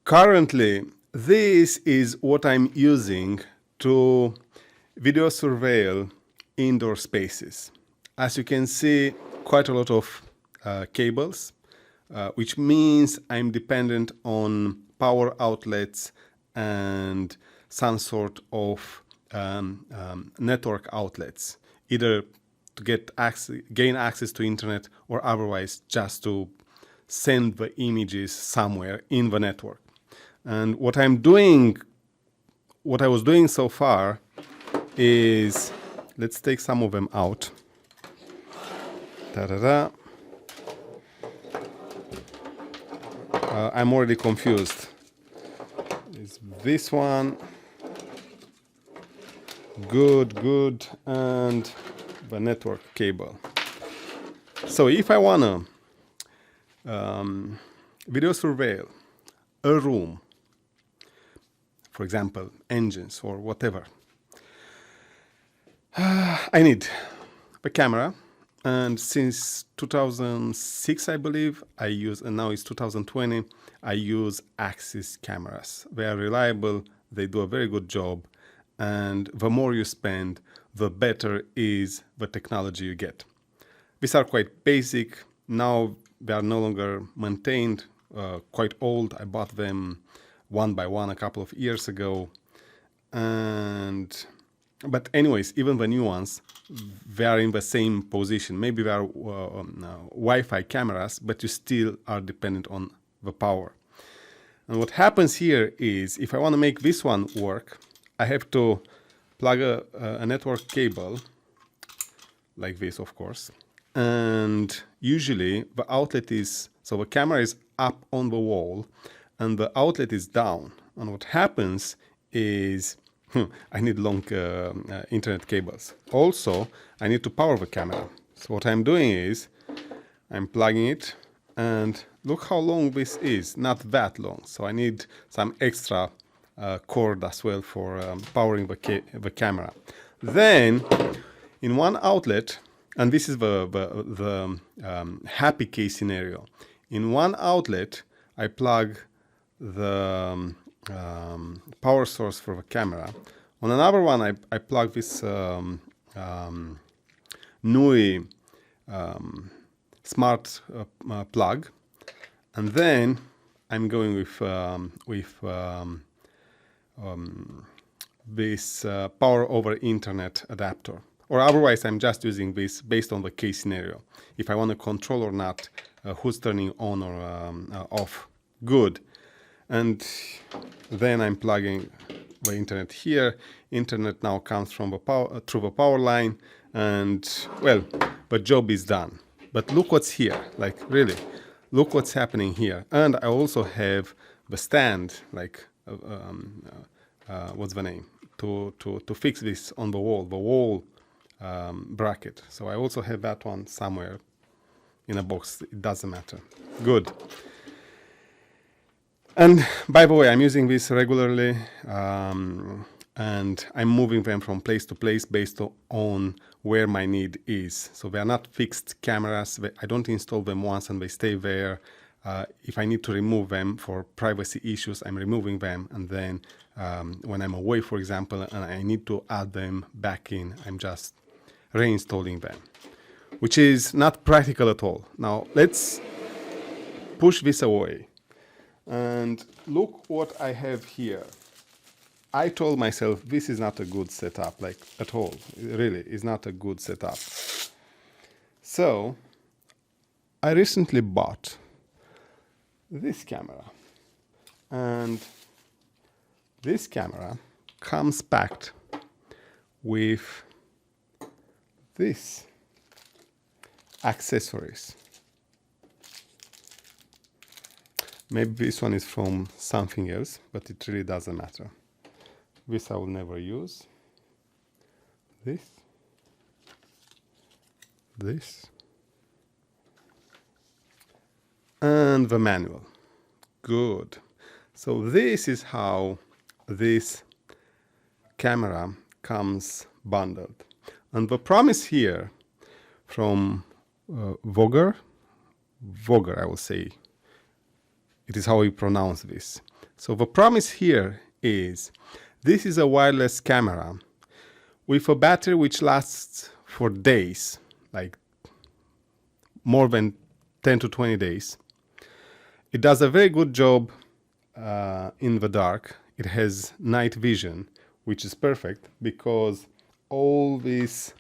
Currently, this is what I'm using to video surveil indoor spaces. As you can see, quite a lot of cables, which means I'm dependent on power outlets and some sort of network outlets, either to gain access to internet or otherwise just to send the images somewhere in the network. And what I was doing so far is, let's take some of them out. Ta-da-da. I'm already confused. Is this one good, and the network cable. So if I wanna video surveil a room, for example, engines or whatever, I need the camera. And since 2006, I believe, I use, and now it's 2020, I use Axis cameras. They are reliable, they do a very good job, and the more you spend, the better is the technology you get. These are quite basic. Now they are no longer maintained, quite old. I bought them one by one a couple of years ago. But anyways, even the new ones, they are in the same position. Maybe they are Wi-Fi cameras, but you still are dependent on the power. And what happens here is, if I want to make this one work, I have to plug a network cable, like this, of course. And usually the outlet is, so the camera is up on the wall and the outlet is down. And what happens is, I need long internet cables. Also, I need to power the camera. So what I'm doing is, I'm plugging it, and look how long this is, not that long. So I need some extra cord as well for powering the camera. Then, in one outlet, and this is the happy case scenario. In one outlet, I plug the power source for the camera. On another one, I plug this NUI smart plug, and then I'm going with this power over internet adapter. Or otherwise, I'm just using this based on the case scenario. If I want to control or not who's turning on or off. Good. And then I'm plugging the internet here. Internet now comes from the power, through the power line, and well, the job is done. But look what's here, like really, look what's happening here. And I also have the stand, like what's the name, to fix this on the wall bracket. So I also have that one somewhere in a box. It doesn't matter. Good. And by the way, I'm using this regularly, and I'm moving them from place to place based on where my need is. So they are not fixed cameras. I don't install them once and they stay there. If I need to remove them for privacy issues, I'm removing them. And then when I'm away, for example, and I need to add them back in, I'm just reinstalling them, which is not practical at all. Now, let's push this away. And look what I have here. I told myself this is not a good setup, like at all. It really is not a good setup. So I recently bought this camera. And this camera comes packed with this accessories. Maybe this one is from something else, but it really doesn't matter. This I will never use. This. And the manual. Good. So this is how this camera comes bundled. And the promise here from Voger, I will say, it is how you pronounce this. So the promise here is this is a wireless camera with a battery which lasts for days, like more than 10 to 20 days. It does a very good job in the dark. It has night vision, which is perfect because all these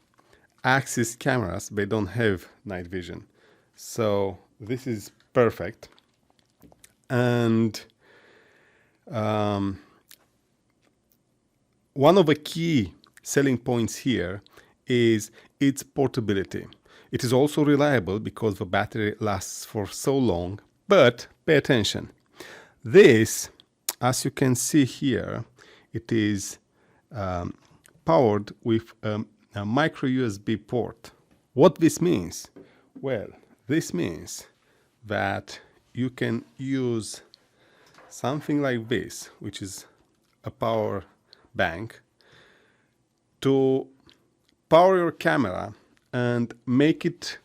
Axis cameras, they don't have night vision. So this is perfect. And one of the key selling points here is its portability. It is also reliable because the battery lasts for so long, but pay attention. This, as you can see here, it is powered with a micro USB port. What this means? Well, this means that you can use something like this, which is a power bank, to power your camera and make it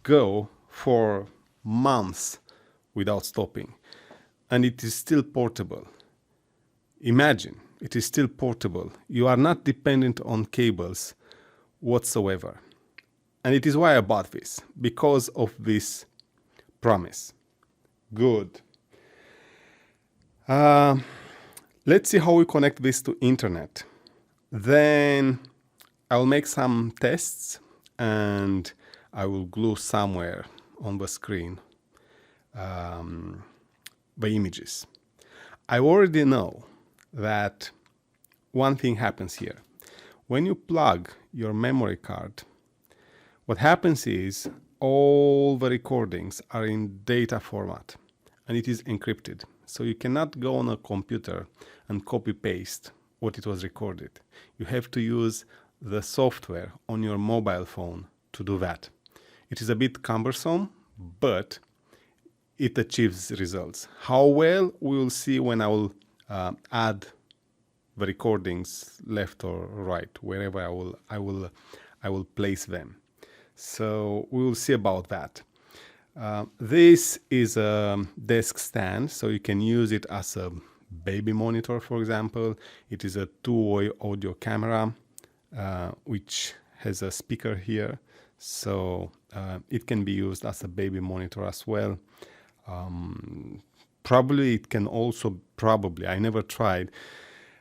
go for months without stopping. And it is still portable. Imagine, it is still portable. You are not dependent on cables whatsoever. And it is why I bought this, because of this promise. Good. Let's see how we connect this to internet. Then I'll make some tests and I will glue somewhere on the screen the images. I already know that one thing happens here. When you plug your memory card, what happens is all the recordings are in data format and it is encrypted. So you cannot go on a computer and copy paste what it was recorded. You have to use the software on your mobile phone to do that. It is a bit cumbersome, but it achieves results. How well, we will see when I will add the recordings left or right, wherever I will place them. So we will see about that. This is a desk stand, so you can use it as a baby monitor, for example. It is a two-way audio camera, which has a speaker here, so it can be used as a baby monitor as well. Probably it can also, I never tried.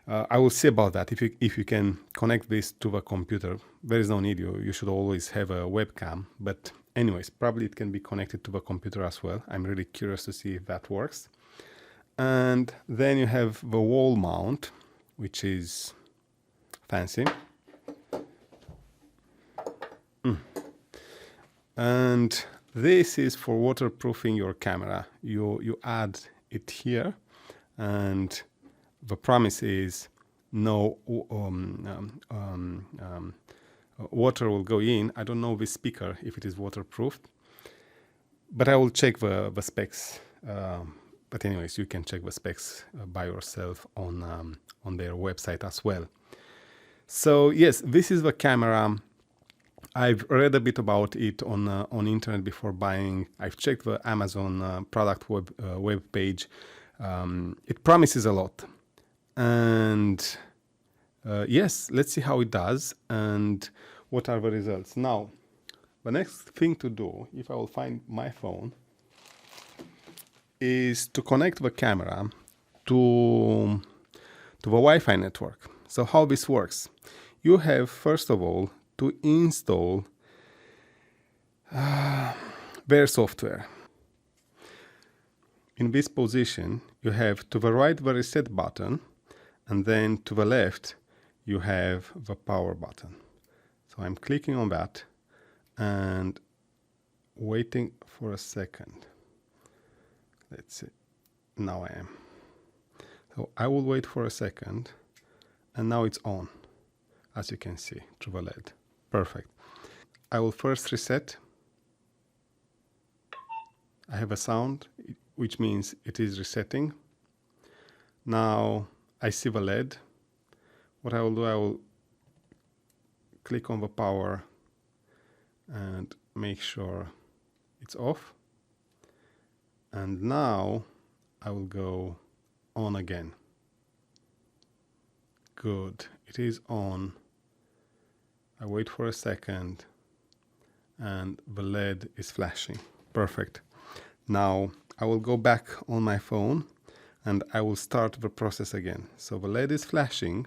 I will see about that. If you can connect this to the computer, there is no need. You should always have a webcam. But anyways, probably it can be connected to the computer as well. I'm really curious to see if that works. And then you have the wall mount, which is fancy. And this is for waterproofing your camera. You add it here, and the promise is no water will go in. I don't know this speaker if it is waterproofed, but I will check the specs. But anyways, you can check the specs by yourself on their website as well. So yes, this is the camera. I've read a bit about it on internet before buying. I've checked the Amazon product web page. It promises a lot. And yes, let's see how it does and what are the results. Now, the next thing to do, if I will find my phone, is to connect the camera to the Wi-Fi network. So how this works? You have, first of all, to install their software. In this position, you have to the right the reset button, and then to the left, you have the power button. So I'm clicking on that and waiting for a second. Let's see. Now I am. So I will wait for a second, and now it's on, as you can see, through the LED. Perfect. I will first reset. I have a sound, which means it is resetting. Now I see the LED. What I will do, I will click on the power and make sure it's off. And now I will go on again. Good, it is on. I wait for a second and the LED is flashing. Perfect. Now I will go back on my phone and I will start the process again. So the LED is flashing,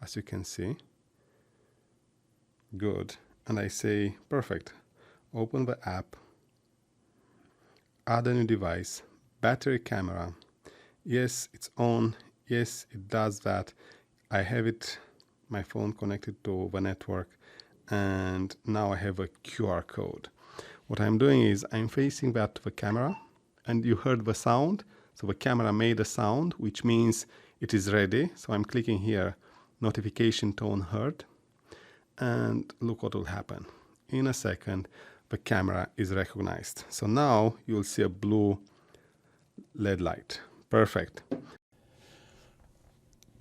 as you can see. Good. And I say, perfect. Open the app, add a new device, battery camera. Yes, it's on. Yes, it does that. I have it, my phone connected to the network, and now I have a QR code. What I'm doing is I'm facing that to the camera, and you heard the sound. So the camera made a sound, which means it is ready. So I'm clicking here, notification tone heard, and look what will happen. In a second, the camera is recognized. So now you'll see a blue LED light. Perfect.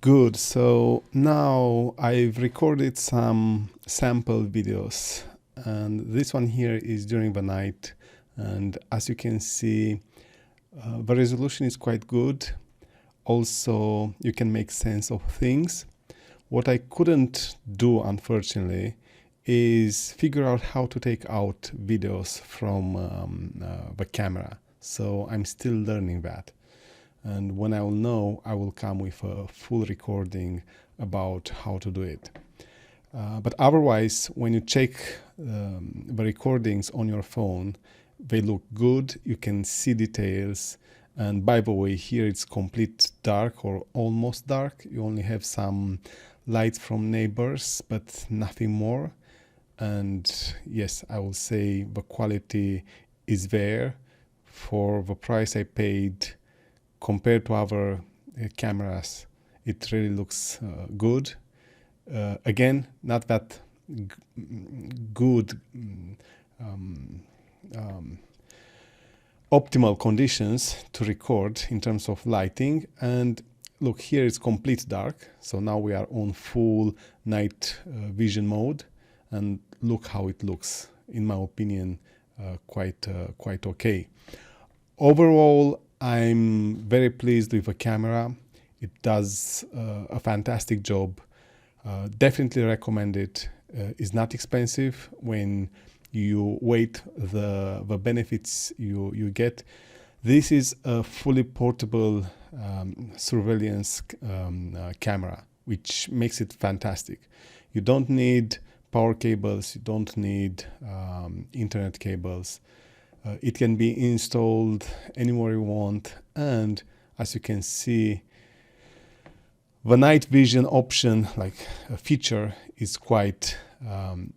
Good. So now I've recorded some sample videos, and this one here is during the night. And as you can see, the resolution is quite good. Also, you can make sense of things. What I couldn't do, unfortunately, is figure out how to take out videos from the camera. So I'm still learning that. And when I will know, I will come with a full recording about how to do it. But otherwise, when you check the recordings on your phone, they look good. You can see details. And by the way, here it's complete dark or almost dark. You only have some lights from neighbors, but nothing more. And yes, I will say the quality is there for the price I paid. Compared to other cameras, it really looks good. Again, not that good optimal conditions to record in terms of lighting. And look, here it's complete dark. So now we are on full night vision mode, and look how it looks. In my opinion, quite okay. Overall, I'm very pleased with the camera. It does a fantastic job. Definitely recommend it. It's not expensive when you weigh the benefits you get. This is a fully portable surveillance camera, which makes it fantastic. You don't need power cables. You don't need internet cables. It can be installed anywhere you want, and as you can see, the night vision option, like a feature, is quite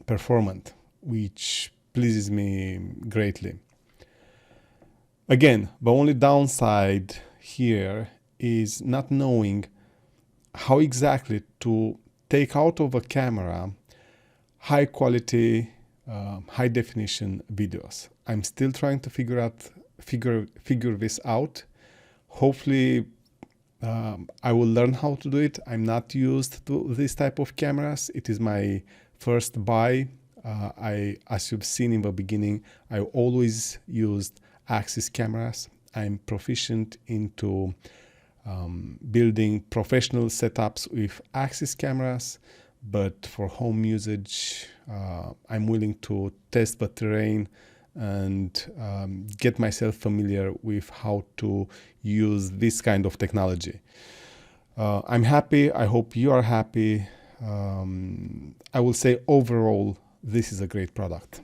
performant, which pleases me greatly. Again, the only downside here is not knowing how exactly to take out of a camera high quality, high definition videos. I'm still trying to figure this out. Hopefully, I will learn how to do it. I'm not used to this type of cameras. It is my first buy. As you've seen in the beginning, I always used Axis cameras. I'm proficient into building professional setups with Axis cameras, but for home usage, I'm willing to test the terrain and get myself familiar with how to use this kind of technology. I'm happy. I hope you are happy. I will say overall, this is a great product.